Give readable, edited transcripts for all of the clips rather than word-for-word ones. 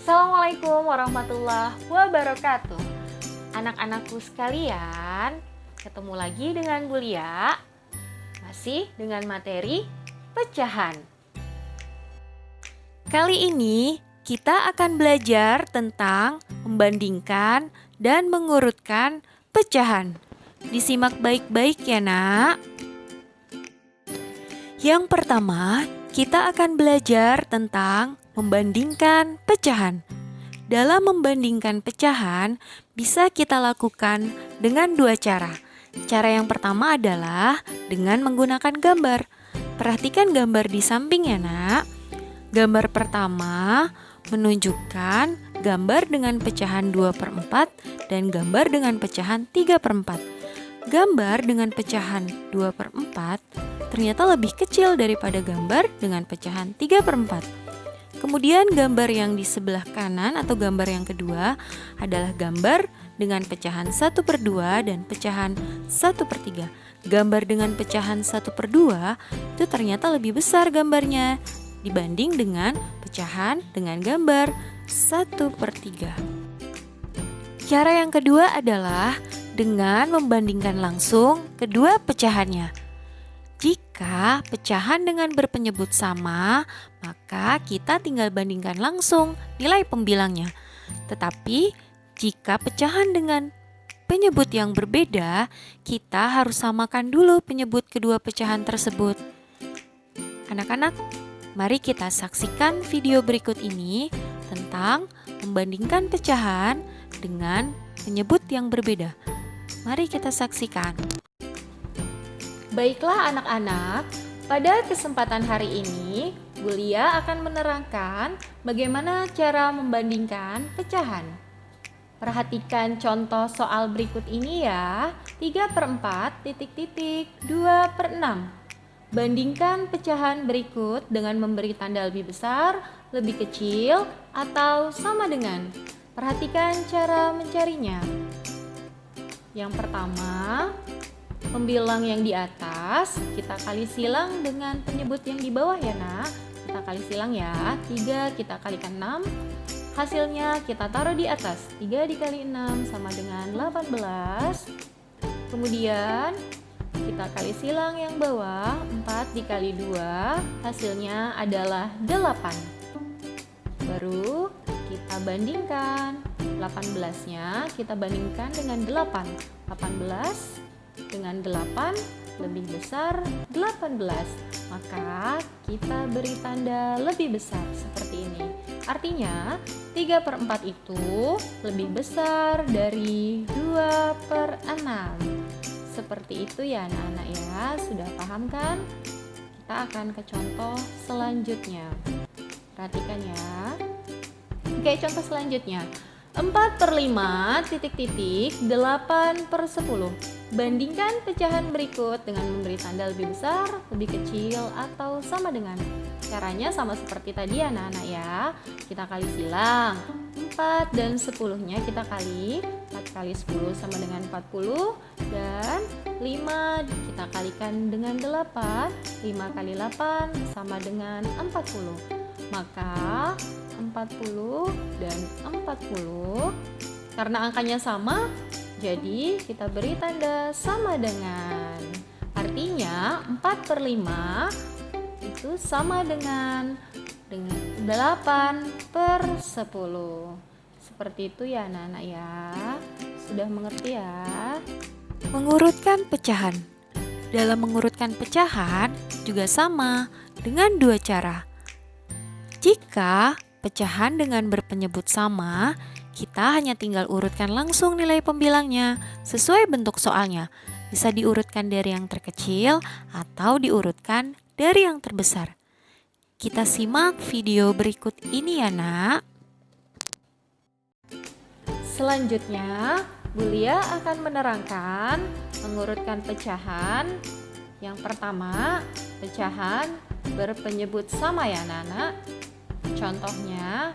Assalamualaikum warahmatullahi wabarakatuh. Anak-anakku sekalian, ketemu lagi dengan Bu Lia, masih dengan materi pecahan. Kali ini kita akan belajar tentang membandingkan dan mengurutkan pecahan. Disimak baik-baik ya nak. Yang pertama, kita akan belajar tentang membandingkan pecahan. Dalam membandingkan pecahan, bisa kita lakukan dengan dua cara. Cara yang pertama adalah dengan menggunakan gambar. Perhatikan gambar di samping ya nak. Gambar pertama menunjukkan gambar dengan pecahan 2/4 dan gambar dengan pecahan 3/4. Gambar dengan pecahan 2/4 ternyata lebih kecil daripada gambar dengan pecahan 3/4. Kemudian gambar yang di sebelah kanan atau gambar yang kedua adalah gambar dengan pecahan 1/2 dan pecahan 1/3. Gambar dengan pecahan 1/2 itu ternyata lebih besar gambarnya dibanding dengan pecahan dengan gambar 1/3. Cara yang kedua adalah dengan membandingkan langsung kedua pecahannya. Jika pecahan dengan berpenyebut sama, maka kita tinggal bandingkan langsung nilai pembilangnya. Tetapi jika pecahan dengan penyebut yang berbeda, kita harus samakan dulu penyebut kedua pecahan tersebut. Anak-anak, mari kita saksikan video berikut ini tentang membandingkan pecahan dengan penyebut yang berbeda. Mari kita saksikan. Baiklah anak-anak, pada kesempatan hari ini, Bu Lia akan menerangkan bagaimana cara membandingkan pecahan. Perhatikan contoh soal berikut ini ya, 3/4, 2/6. Bandingkan pecahan berikut dengan memberi tanda lebih besar, lebih kecil, atau sama dengan. Perhatikan cara mencarinya. Yang pertama, pembilang yang di atas kita kali silang dengan penyebut yang di bawah ya nak. Kita kali silang ya, 3 kita kalikan 6. Hasilnya kita taruh di atas, 3 dikali 6 sama dengan 18. Kemudian kita kali silang yang bawah, 4 dikali 2, hasilnya adalah 8. Baru kita bandingkan, 18-nya kita bandingkan dengan 8. 18 dengan 8 lebih besar 18, maka kita beri tanda lebih besar seperti ini. Artinya 3/4 itu lebih besar dari 2/6. Seperti itu ya anak-anak ya, sudah paham kan? Kita akan ke contoh selanjutnya. Perhatikan ya. Oke, contoh selanjutnya. 4/5, 8/10. Bandingkan pecahan berikut dengan memberi tanda lebih besar, lebih kecil, atau sama dengan. Caranya sama seperti tadi anak-anak ya. Kita kali silang. 4 dan 10-nya kita kali. 4 kali 10 sama dengan 40. Dan 5 kita kalikan dengan 8. 5 kali 8 sama dengan 40. Maka 40 dan 40, karena angkanya sama, jadi kita beri tanda sama dengan. Artinya 4/5 itu sama dengan 8/10. Seperti itu ya anak-anak ya. Sudah mengerti ya? Mengurutkan pecahan. Dalam mengurutkan pecahan juga sama dengan dua cara. Jika pecahan dengan berpenyebut sama, kita hanya tinggal urutkan langsung nilai pembilangnya sesuai bentuk soalnya. Bisa diurutkan dari yang terkecil atau diurutkan dari yang terbesar. Kita simak video berikut ini ya nak. Selanjutnya, Bu Lia akan menerangkan mengurutkan pecahan. Yang pertama, pecahan berpenyebut sama ya anak-anak. Contohnya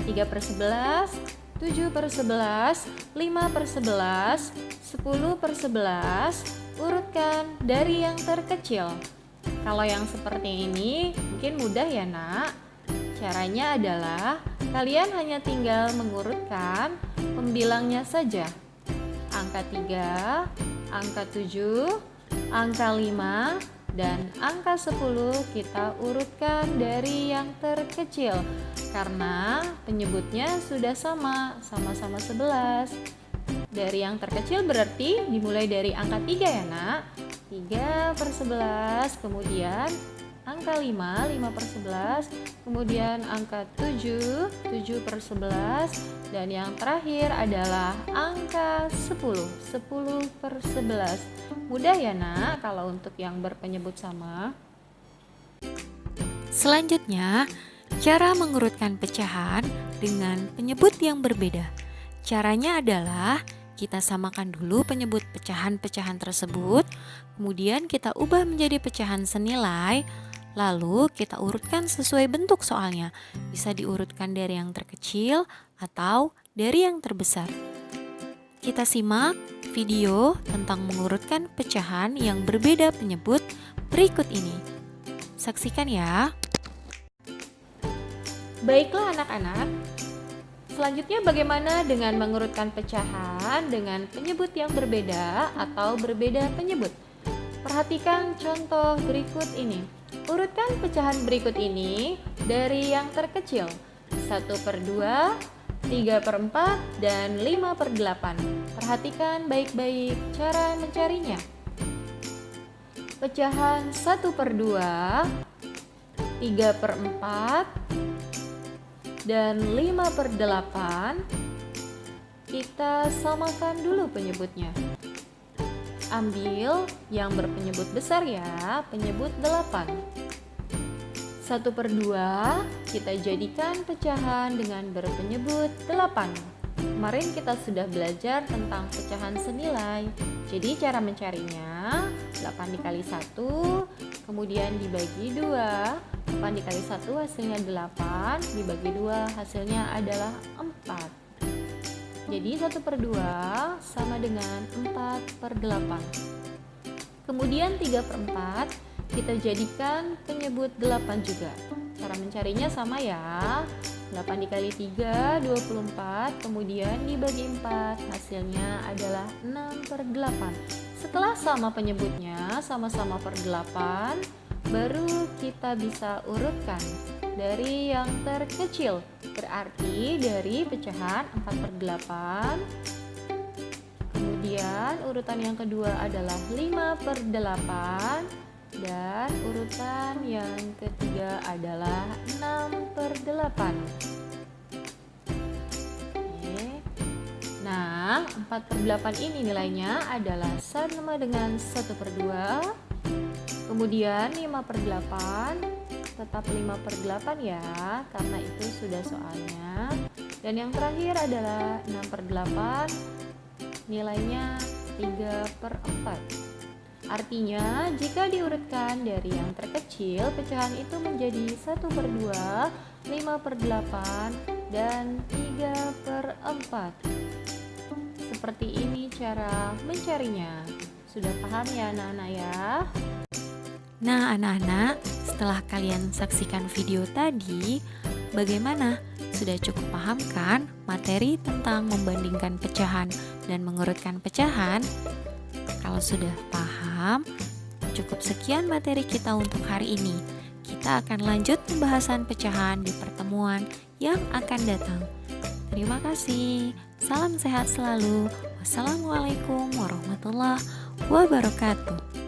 3/11, 7/11, 5/11, 10/11. Urutkan dari yang terkecil. Kalau yang seperti ini mungkin mudah ya nak. Caranya adalah kalian hanya tinggal mengurutkan pembilangnya saja. Angka 3, angka 7, angka 5, dan angka 10 kita urutkan dari yang terkecil karena penyebutnya sudah sama-sama 11. Dari yang terkecil berarti dimulai dari angka 3 ya nak. 3 per 11, kemudian angka 5, 5 per 11, kemudian angka 7, 7 per 11, dan yang terakhir adalah angka 10, 10 per 11. Mudah ya nak kalau untuk yang berpenyebut sama. Selanjutnya, cara mengurutkan pecahan dengan penyebut yang berbeda. Caranya adalah kita samakan dulu penyebut pecahan-pecahan tersebut, kemudian kita ubah menjadi pecahan senilai, lalu kita urutkan sesuai bentuk soalnya. Bisa diurutkan dari yang terkecil atau dari yang terbesar. Kita simak video tentang mengurutkan pecahan yang berbeda penyebut berikut ini. Saksikan ya. Baiklah anak-anak, selanjutnya bagaimana dengan mengurutkan pecahan dengan penyebut yang berbeda atau berbeda penyebut? Perhatikan contoh berikut ini. Urutkan pecahan berikut ini dari yang terkecil, 1 per 2, 3 per 4, dan 5 per 8. Perhatikan baik-baik cara mencarinya. Pecahan 1 per 2, 3 per 4, dan 5 per 8, kita samakan dulu penyebutnya. Ambil yang berpenyebut besar ya, penyebut 8. 1 per 2 kita jadikan pecahan dengan berpenyebut 8. Kemarin kita sudah belajar tentang pecahan senilai. Jadi cara mencarinya 8 dikali 1, kemudian dibagi 2. 8 dikali 1 hasilnya 8, dibagi 2 hasilnya adalah 4. Jadi 1 per 2 sama dengan 4 per 8. Kemudian 3 per 4 kita jadikan penyebut 8 juga. Cara mencarinya sama ya. 8 dikali 3, 24, kemudian dibagi 4, hasilnya adalah 6 per 8. Setelah sama penyebutnya, sama-sama per 8, baru kita bisa urutkan dari yang terkecil. Berarti dari pecahan 4 per 8. Kemudian urutan yang kedua adalah 5 per 8. Dan urutan yang ketiga adalah 6 per 8. Oke. Nah, 4 per 8 ini nilainya adalah sama dengan 1 per 2. Kemudian 5 per 8, tetap 5 per 8 ya, karena itu sudah soalnya. Dan yang terakhir adalah 6 per 8, nilainya 3 per 4. Artinya, jika diurutkan dari yang terkecil, pecahan itu menjadi 1 per 2, 5 per 8, dan 3 per 4. Seperti ini cara mencarinya. Sudah paham ya anak-anak ya? Nah anak-anak, setelah kalian saksikan video tadi, bagaimana? Sudah cukup paham kan materi tentang membandingkan pecahan dan mengurutkan pecahan? Kalau sudah paham, cukup sekian materi kita untuk hari ini. Kita akan lanjut pembahasan pecahan di pertemuan yang akan datang. Terima kasih. Salam sehat selalu. Wassalamualaikum warahmatullahi wabarakatuh.